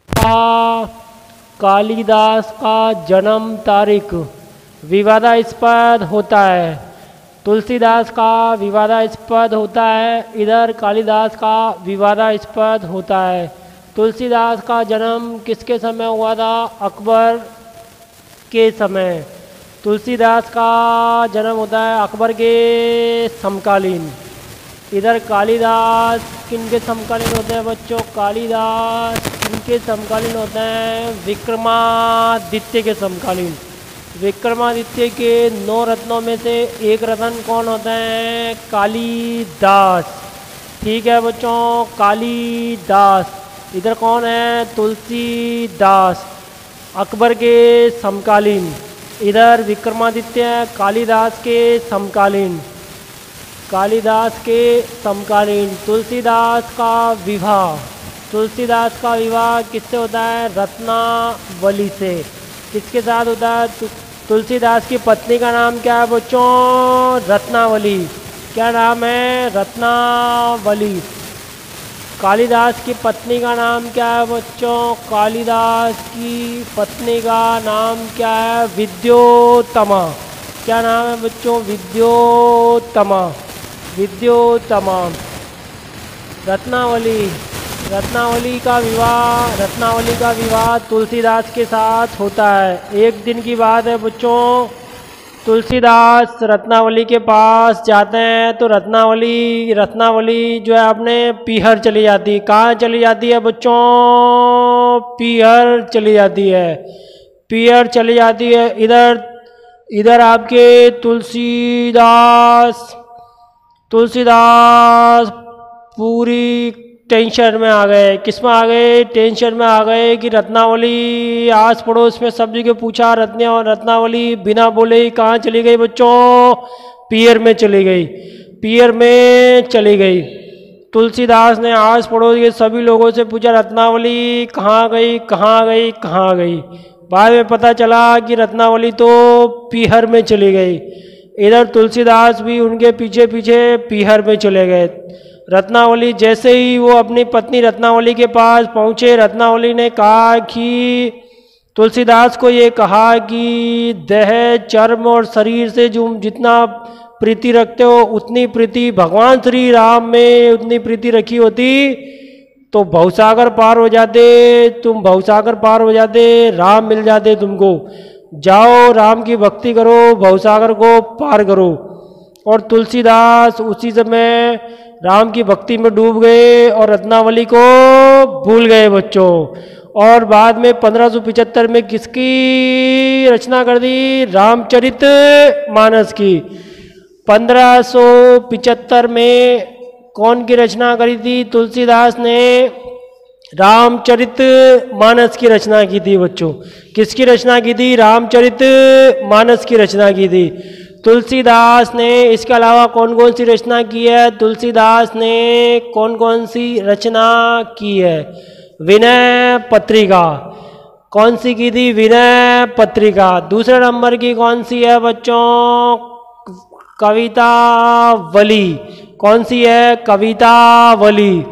का कालिदास का जन्म तारीख विवादास्पद होता है। तुलसीदास का विवादास्पद होता है, इधर कालिदास का विवादास्पद होता है। तुलसीदास का जन्म किसके समय हुआ था? अकबर के समय। तुलसीदास का जन्म होता है अकबर के समकालीन। इधर कालिदास किनके समकालीन होते हैं बच्चों? कालिदास किनके समकालीन होते हैं? विक्रमादित्य के समकालीन। विक्रमादित्य के 9 रत्नों में से एक रत्न कौन होता है? कालिदास। ठीक है बच्चों, कालिदास। इधर कौन है? तुलसीदास, अकबर के समकालीन। इधर विक्रमादित्य कालिदास के समकालीन, कालिदास के समकालीन। तुलसीदास का विवाह, तुलसीदास का विवाह किससे होता है? रत्नावली से। किसके साथ होता है? तुलसीदास की पत्नी का नाम क्या है बच्चों? रत्नावली। क्या नाम है? रत्नावली। कालिदास की पत्नी का नाम क्या है बच्चों? कालिदास की पत्नी का नाम क्या है? विद्योत्तमा। क्या नाम है बच्चों? विद्योत्तमा, विद्योत्तमा। रत्नावली, रत्नावली का विवाह तुलसीदास के साथ होता है। एक दिन की बात है बच्चों, तुलसीदास रत्नावली के पास जाते हैं तो रत्नावली जो है अपने पीहर चली जाती है। कहाँ चली जाती है बच्चों? पीहर चली जाती है, पीहर चली जाती है। इधर आपके तुलसीदास पूरी टेंशन में आ गए। किस में आ गए? टेंशन में आ गए कि रत्नावली, आस पड़ोस में सब जगह पूछा, रत्नावली बिना बोले ही कहाँ चली गई बच्चों? पीहर में चली गई, पीहर में चली गई। तुलसीदास ने आस पड़ोस के सभी लोगों से पूछा, रत्नावली कहाँ गई, कहाँ गई, कहाँ गई? बाद में पता चला कि रत्नावली तो पीहर में चली गई। इधर तुलसीदास भी उनके पीछे पीछे पीहर में चले गए। रत्नावली जैसे ही वो अपनी पत्नी रत्नावली के पास पहुँचे, रत्नावली ने कहा कि तुलसीदास को ये कहा कि देह, चर्म और शरीर से जो जितना प्रीति रखते हो उतनी प्रीति भगवान श्री राम में उतनी प्रीति रखी होती तो भवसागर पार हो जाते, तुम भवसागर पार हो जाते, राम मिल जाते तुमको। जाओ राम की भक्ति करो, भवसागर को पार करो। और तुलसीदास उसी समय राम की भक्ति में डूब गए और रत्नावली को भूल गए बच्चों। और बाद में 1575 में किसकी रचना कर दी? रामचरित मानस की। 1575 में कौन की रचना करी थी? तुलसीदास ने रामचरित मानस की रचना की थी बच्चों। किसकी रचना की थी? रामचरित मानस की रचना की थी तुलसीदास ने। इसके अलावा कौन कौन सी रचना की है? तुलसीदास ने कौन कौन सी रचना की है? विनय पत्रिका। कौन सी की थी? विनय पत्रिका। दूसरे नंबर की कौन सी है बच्चों? कवितावली। कौन सी है? कवितावली।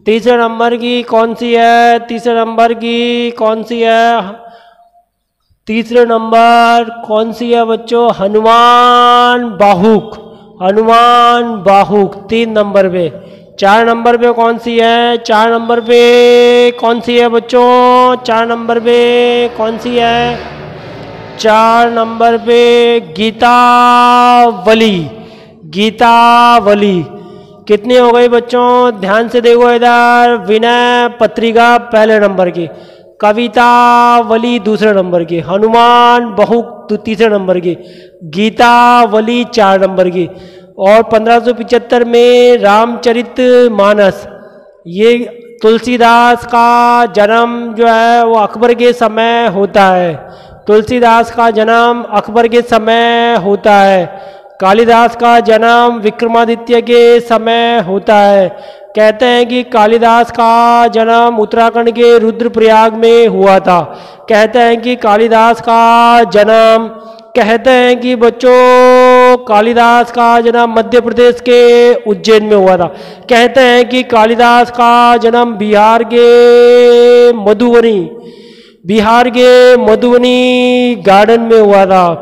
तीसरे नंबर की कौन सी है? तीसरे नंबर की कौन सी है? तीसरे नंबर कौन सी है बच्चों? हनुमान बाहुक। हनुमान बाहुक 3 नंबर पे। 4 नंबर पे कौन सी है? 4 नंबर पे कौन सी है बच्चों? 4 नंबर पे कौन सी है? 4 नंबर पे गीतावली। गीतावली। कितनी हो गई बच्चों? ध्यान से देखो इधर। विनय पत्रिका पहले नंबर की, कवितावली दूसरे नंबर की, हनुमान बहुक तीसरे नंबर की, गीतावली 4 नंबर की। और 1575 में रामचरित मानस। ये तुलसीदास का जन्म जो है वो अकबर के समय होता है। तुलसीदास का जन्म अकबर के समय होता है। कालिदास का जन्म विक्रमादित्य के समय होता है। कहते हैं कि कालिदास का जन्म उत्तराखंड के रुद्रप्रयाग में हुआ था। कहते हैं कि कालिदास का जन्म कहते हैं कि बच्चों कालिदास का जन्म मध्य प्रदेश के उज्जैन में हुआ था। कहते हैं कि कालिदास का जन्म बिहार के मधुबनी गार्डन में हुआ था।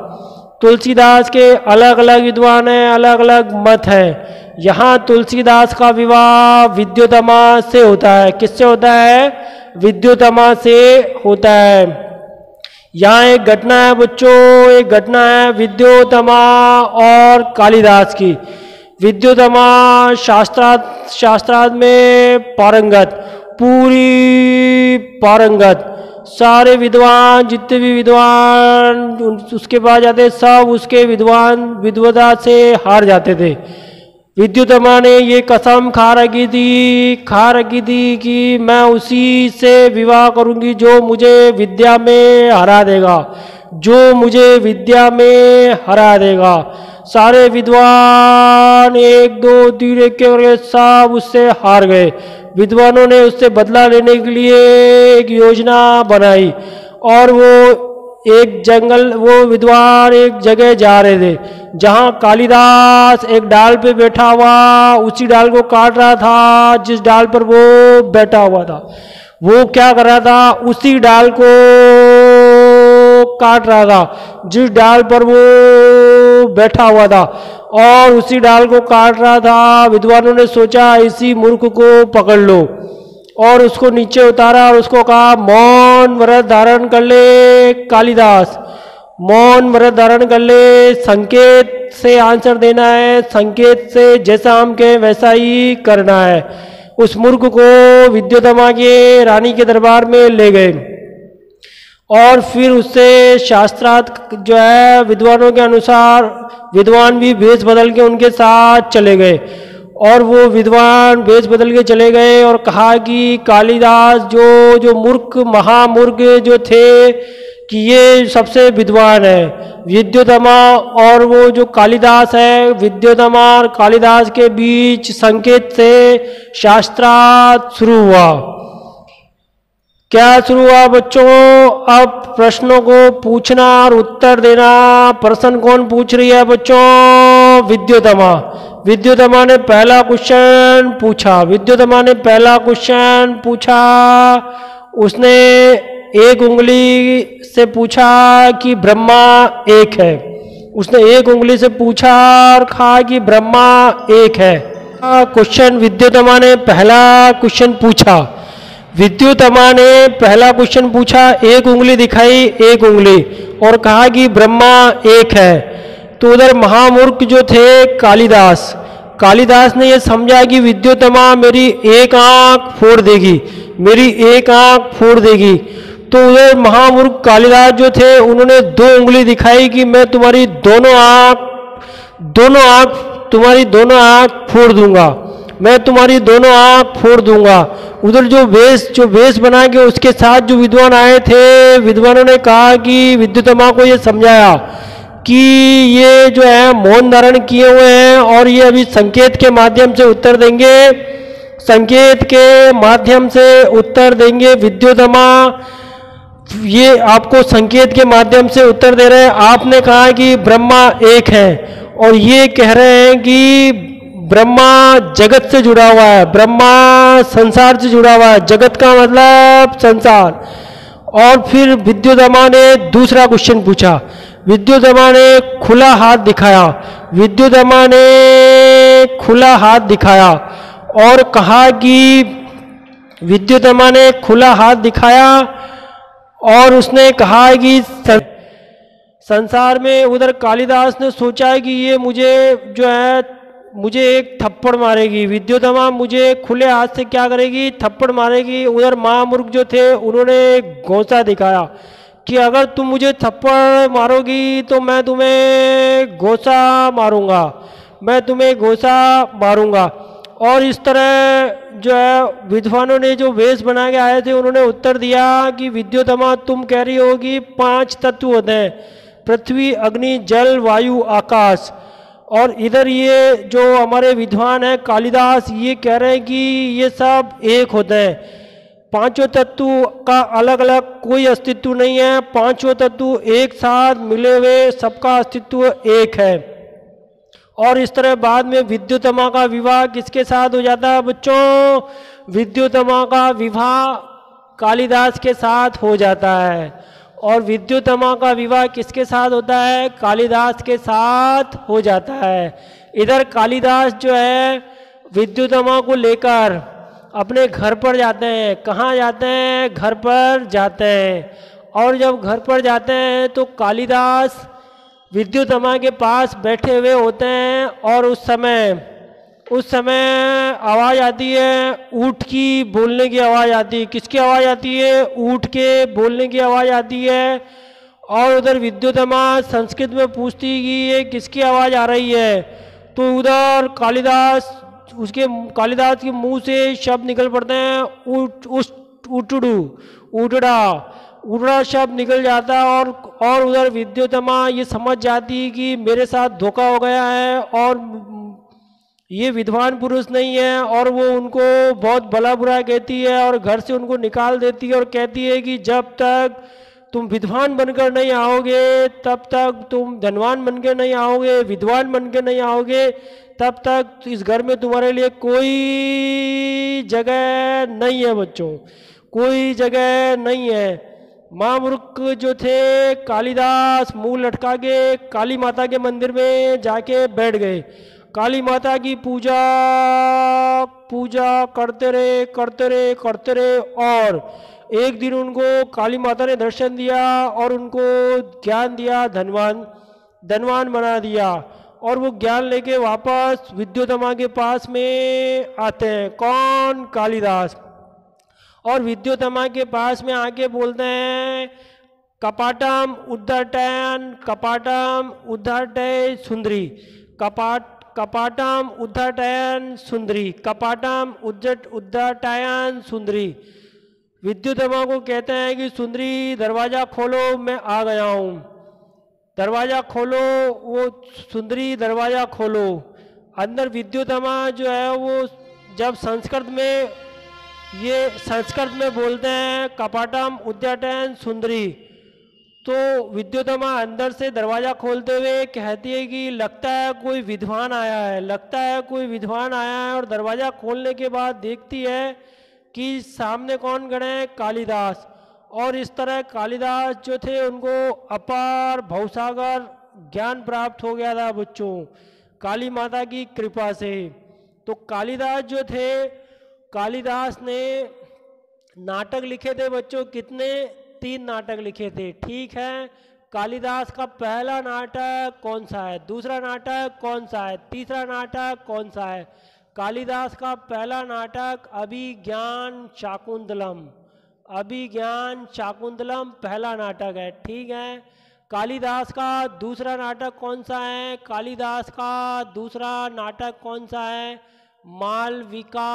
तुलसीदास के अलग अलग विद्वान हैं, अलग अलग मत हैं। यहाँ तुलसीदास का विवाह विद्योतमा से होता है। किससे होता है? विद्योतमा से होता है। यहाँ एक घटना है बच्चों, एक घटना है विद्योतमा और कालिदास की। विद्योतमा शास्त्रार्थ में पारंगत, पूरी पारंगत। सारे विद्वान, जितने भी विद्वान उसके पास जाते सब उसके विद्वता से हार जाते थे। विद्योतमा ने ये कसम खा रखी थी कि मैं उसी से विवाह करूंगी जो मुझे विद्या में हरा देगा, सारे विद्वान 1 2 3 एक करके सब उससे हार गए। विद्वानों ने उससे बदला लेने के लिए एक योजना बनाई और वो विद्वान एक जगह जा रहे थे जहाँ कालिदास एक डाल पे बैठा हुआ उसी डाल को काट रहा था जिस डाल पर वो बैठा हुआ था। वो क्या कर रहा था? उसी डाल को काट रहा था जिस डाल पर वो बैठा हुआ था और उसी डाल को काट रहा था। विद्वानों ने सोचा इसी मूर्ख को पकड़ लो और उसको नीचे उतारा और उसको कहा मौन व्रत धारण कर ले कालिदास, मौन व्रत धारण कर ले, संकेत से आंसर देना है, संकेत से जैसा हम कहें वैसा ही करना है। उस मूर्ख को विद्योतमा के रानी के दरबार में ले गए और फिर उससे शास्त्रार्थ जो है विद्वानों के अनुसार विद्वान भी भेष बदल के उनके साथ चले गए और वो विद्वान भेष बदल के चले गए और कहा कि कालिदास जो महामूर्ख जो थे कि ये सबसे विद्वान है। विद्योतमा और वो जो कालिदास है, विद्योतमा और कालिदास के बीच संकेत से शास्त्रार्थ शुरू हुआ। क्या शुरू हुआ बच्चों? अब प्रश्नों को पूछना और उत्तर देना। प्रश्न कौन पूछ रही है बच्चों? विद्योतमा। विद्योतमा ने पहला क्वेश्चन पूछा। उसने एक उंगली से पूछा कि ब्रह्मा एक है। उसने एक उंगली से पूछा और कहा कि ब्रह्मा एक है। क्वेश्चन विद्योतमा ने पहला क्वेश्चन पूछा, एक उंगली दिखाई, एक उंगली, और कहा कि ब्रह्मा एक है। तो उधर महामूर्ख जो थे कालिदास ने ये समझा कि विद्योतमा मेरी एक आंख फोड़ देगी। तो उधर महामूर्ख कालिदास जो थे उन्होंने 2 उंगली दिखाई कि मैं तुम्हारी दोनों आंख फोड़ दूंगा। उधर जो वेश बना के उसके साथ जो विद्वान आए थे, विद्वानों ने कहा कि विद्योतमा को ये समझाया कि ये जो है मौन धारण किए हुए हैं और ये अभी संकेत के माध्यम से उत्तर देंगे। विद्योतमा ये आपको संकेत के माध्यम से उत्तर दे रहे हैं। आपने कहा कि ब्रह्मा एक है और ये कह रहे हैं कि ब्रह्मा जगत से जुड़ा हुआ है, ब्रह्मा संसार से जुड़ा हुआ है, जगत का मतलब संसार। और फिर विद्योतमा ने दूसरा क्वेश्चन पूछा। विद्योतमा ने खुला हाथ दिखाया और कहा कि विद्योतमा ने खुला हाथ दिखाया और उसने कहा कि संसार में, उधर कालिदास ने सोचा कि ये मुझे एक थप्पड़ मारेगी। विद्योतमा मुझे खुले हाथ से क्या करेगी? थप्पड़ मारेगी। उधर महामूर्ख जो थे उन्होंने घोंसा दिखाया कि अगर तुम मुझे थप्पड़ मारोगी तो मैं तुम्हें घोंसा मारूंगा। और इस तरह जो है विद्वानों ने जो वेश बना के आए थे उन्होंने उत्तर दिया कि विद्योतमा तुम कह रही होगी 5 तत्व होते हैं, पृथ्वी, अग्नि, जल, वायु, आकाश। और इधर ये जो हमारे विद्वान हैं कालिदास ये कह रहे हैं कि ये सब एक होते हैं। पांचों तत्व का अलग अलग कोई अस्तित्व नहीं है, पांचों तत्व एक साथ मिले हुए सबका अस्तित्व एक है। और इस तरह बाद में विद्युतमा का विवाह किसके साथ हो जाता है बच्चों? विद्युतमा का विवाह कालिदास के साथ हो जाता है। और विद्युतमा का विवाह किसके साथ होता है? कालिदास के साथ हो जाता है। इधर कालिदास जो है विद्युतमा को लेकर अपने घर पर जाते हैं। कहाँ जाते हैं? घर पर जाते हैं। और जब घर पर जाते हैं तो कालिदास विद्युतमा के पास बैठे हुए होते हैं और उस समय आवाज़ आती है, ऊँट की बोलने की आवाज़ आती है। किसकी आवाज़ आती है? ऊँट के बोलने की आवाज़ आती है। और उधर विद्युतमा संस्कृत में पूछती है कि ये किसकी आवाज़ आ रही है? तो उधर कालिदास के मुंह से शब्द निकल पड़ते हैं, उटड़ा शब्द निकल जाता है। और उधर विद्युतमा ये समझ जाती है कि मेरे साथ धोखा हो गया है और ये विद्वान पुरुष नहीं है, और वो उनको बहुत भला बुरा कहती है और घर से उनको निकाल देती है और कहती है कि जब तक तुम विद्वान बनकर नहीं आओगे, तब तक तुम धनवान बनकर नहीं आओगे, विद्वान बनकर नहीं आओगे, तब तक इस घर में तुम्हारे लिए कोई जगह नहीं है बच्चों, कोई जगह नहीं है। महामूर्ख जो थे कालिदास मुंह लटका के काली माता के मंदिर में जाके बैठ गए। काली माता की पूजा करते रहे और एक दिन उनको काली माता ने दर्शन दिया और उनको ज्ञान दिया, धनवान बना दिया। और वो ज्ञान लेके वापस विद्युतमा के पास में आते हैं। कौन? कालिदास। और विद्युतमा के पास में आके बोलते हैं कपाटम उद्धटय सुंदरी, कपाटम उद्धटयन सुंदरी। विद्युतमा को कहते हैं कि सुंदरी दरवाजा खोलो, मैं आ गया हूँ, दरवाजा खोलो। वो सुंदरी दरवाजा खोलो। अंदर विद्युतमा जो है वो जब संस्कृत में बोलते हैं कपाटम उद्घाटन सुंदरी, तो विद्युतमा अंदर से दरवाजा खोलते हुए कहती है कि लगता है कोई विद्वान आया है, और दरवाजा खोलने के बाद देखती है कि सामने कौन खड़े हैं? कालिदास। और इस तरह कालिदास जो थे उनको अपार भवसागर ज्ञान प्राप्त हो गया था बच्चों, काली माता की कृपा से। तो कालिदास जो थे, कालिदास ने नाटक लिखे थे बच्चों। कितने? 3 नाटक लिखे थे, ठीक है। कालिदास का पहला नाटक कौन सा है? दूसरा नाटक कौन सा है? तीसरा नाटक कौन सा है? कालिदास का पहला नाटक अभिज्ञान शाकुंतलम पहला नाटक है, ठीक है। कालिदास का दूसरा नाटक कौन सा है? कालिदास का दूसरा नाटक कौन सा है? मालविका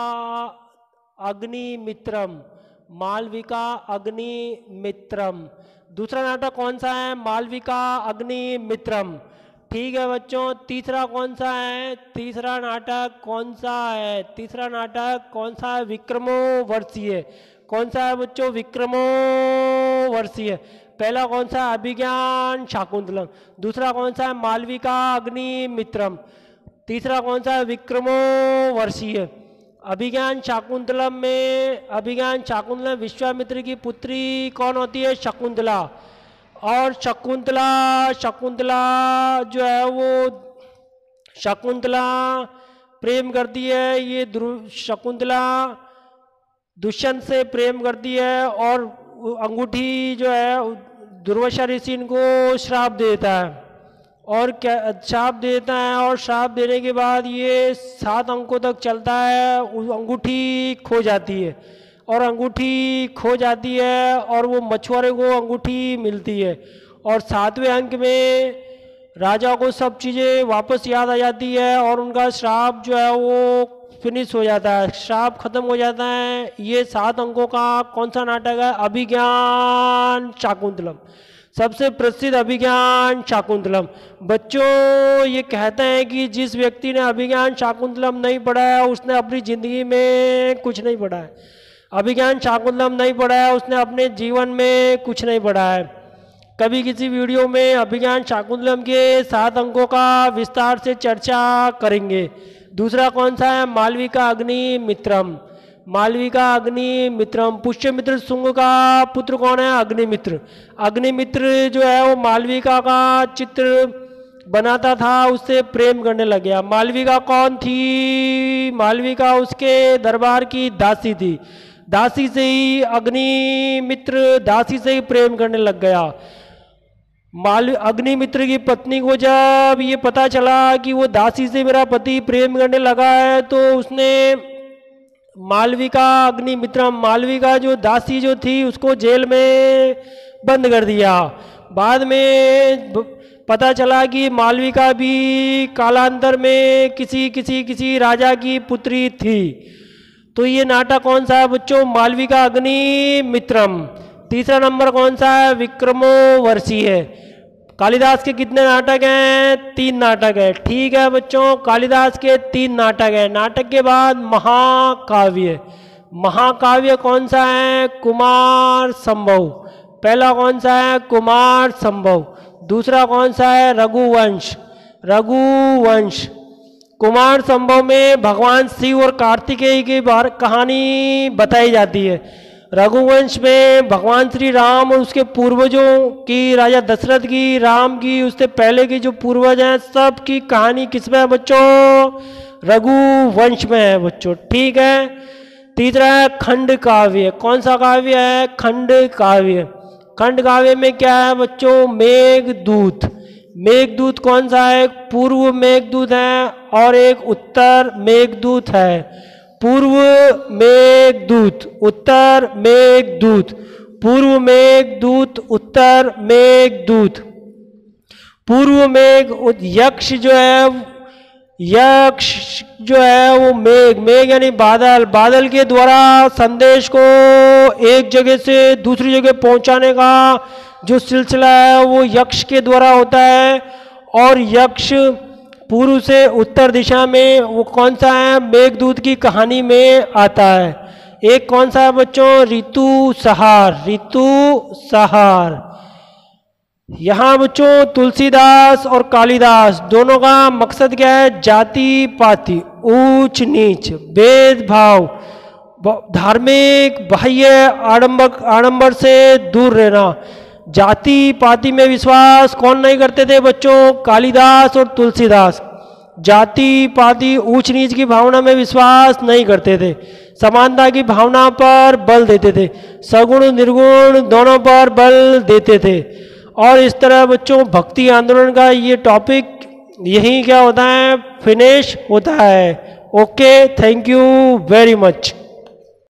अग्निमित्रम। दूसरा नाटक कौन सा है? मालविका अग्निमित्रम, ठीक है बच्चों। तीसरा कौन सा है? तीसरा नाटक कौन सा है? विक्रमोर्वशीय। कौन सा है बच्चों? विक्रमोर्वशीय। पहला कौन सा है? अभिज्ञान शाकुंतलम। दूसरा कौन सा है? मालविका अग्निमित्रम। तीसरा कौन सा है? विक्रमोर्वशीय। अभिज्ञान शाकुंतलम विश्वामित्र की पुत्री कौन होती है? शकुंतला। और शकुंतला जो है वो प्रेम करती है। ये शकुंतला दुष्यंत से प्रेम करती है और अंगूठी जो है दुर्वासा ऋषि इनको श्राप देता है। और श्राप देने के बाद ये 7 अंकों तक चलता है। अंगूठी खो जाती है और वो मछुआरे को अंगूठी मिलती है। और 7वें अंक में राजा को सब चीज़ें वापस याद आ जाती है और उनका श्राप जो है वो फिनिश हो जाता है, श्राप खत्म हो जाता है। ये 7 अंकों का कौन सा नाटक है? अभिज्ञान शाकुंतलम, सबसे प्रसिद्ध अभिज्ञान शाकुंतलम। बच्चों ये कहते हैं कि जिस व्यक्ति ने अभिज्ञान शाकुंतलम नहीं पढ़ा है उसने अपनी जिंदगी में कुछ नहीं पढ़ा है। अभिज्ञान शाकुंतलम नहीं पढ़ा है उसने अपने जीवन में कुछ नहीं पढ़ा है। कभी किसी वीडियो में अभिज्ञान शाकुंतलम के 7 अंकों का विस्तार से चर्चा करेंगे। दूसरा कौन सा है? मालविका अग्नि मित्रम। मालविका अग्नि मित्रम, पुष्यमित्र शुंग का पुत्र कौन है? अग्निमित्र। अग्निमित्र जो है वो मालविका का चित्र बनाता था, उससे प्रेम करने लग गया। मालविका कौन थी? मालविका उसके दरबार की दासी थी। दासी से ही अग्निमित्र दासी से ही प्रेम करने लग गया। अग्निमित्र की पत्नी को जब ये पता चला कि वो दासी से मेरा पति प्रेम करने लगा है, तो उसने मालविका अग्निमित्रम, मालविका जो दासी जो थी, उसको जेल में बंद कर दिया। बाद में पता चला कि मालविका भी कालांतर में किसी राजा की पुत्री थी। तो ये नाटक कौन सा है बच्चों? मालविका अग्नि मित्रम। तीसरा नंबर कौन सा है? विक्रमो वर्षी है। कालिदास के कितने नाटक हैं? 3 नाटक है। ठीक है बच्चों, कालिदास के 3 नाटक है। नाटक के बाद महाकाव्य। महाकाव्य कौन सा है? कुमार संभव। पहला कौन सा है? कुमार संभव। दूसरा कौन सा है? रघुवंश। रघुवंश। कुमार संभव में भगवान शिव और कार्तिकेय की कहानी बताई जाती है। रघुवंश में भगवान श्री राम और उसके पूर्वजों की, राजा दशरथ की, राम की, उससे पहले की जो पूर्वज हैं, सब की कहानी किसमें है बच्चों? रघुवंश में है बच्चों। ठीक है। तीसरा है खंड काव्य। कौन सा काव्य है? खंड काव्य। खंड काव्य में क्या है बच्चों? मेघदूत। मेघदूत कौन सा है? पूर्व मेघदूत है और एक उत्तर मेघदूत है। पूर्व मेघदूत, उत्तर मेघदूत। पूर्व मेघदूत, उत्तर मेघदूत। पूर्व मेघ यक्ष जो है, यक्ष जो है वो मेघ यानी बादल, बादल के द्वारा संदेश को एक जगह से दूसरी जगह पहुंचाने का जो सिलसिला है वो यक्ष के द्वारा होता है। और यक्ष पूर्व से उत्तर दिशा में वो कौन सा है? मेघदूत की कहानी में आता है। एक कौन सा है बच्चों? ऋतु सहार। ऋतु सहार। यहाँ बच्चों तुलसीदास और कालिदास दोनों का मकसद क्या है? जाति पाति, ऊंच नीच, भेदभाव, धार्मिक बाह्य आडंबर से दूर रहना। जाति पाति में विश्वास कौन नहीं करते थे बच्चों? कालिदास और तुलसीदास। जाति पाति ऊंच नीच की भावना में विश्वास नहीं करते थे, समानता की भावना पर बल देते थे, सगुण निर्गुण दोनों पर बल देते थे। और इस तरह बच्चों भक्ति आंदोलन का ये टॉपिक यही क्या होता है? फिनिश होता है। Okay, thank you very much.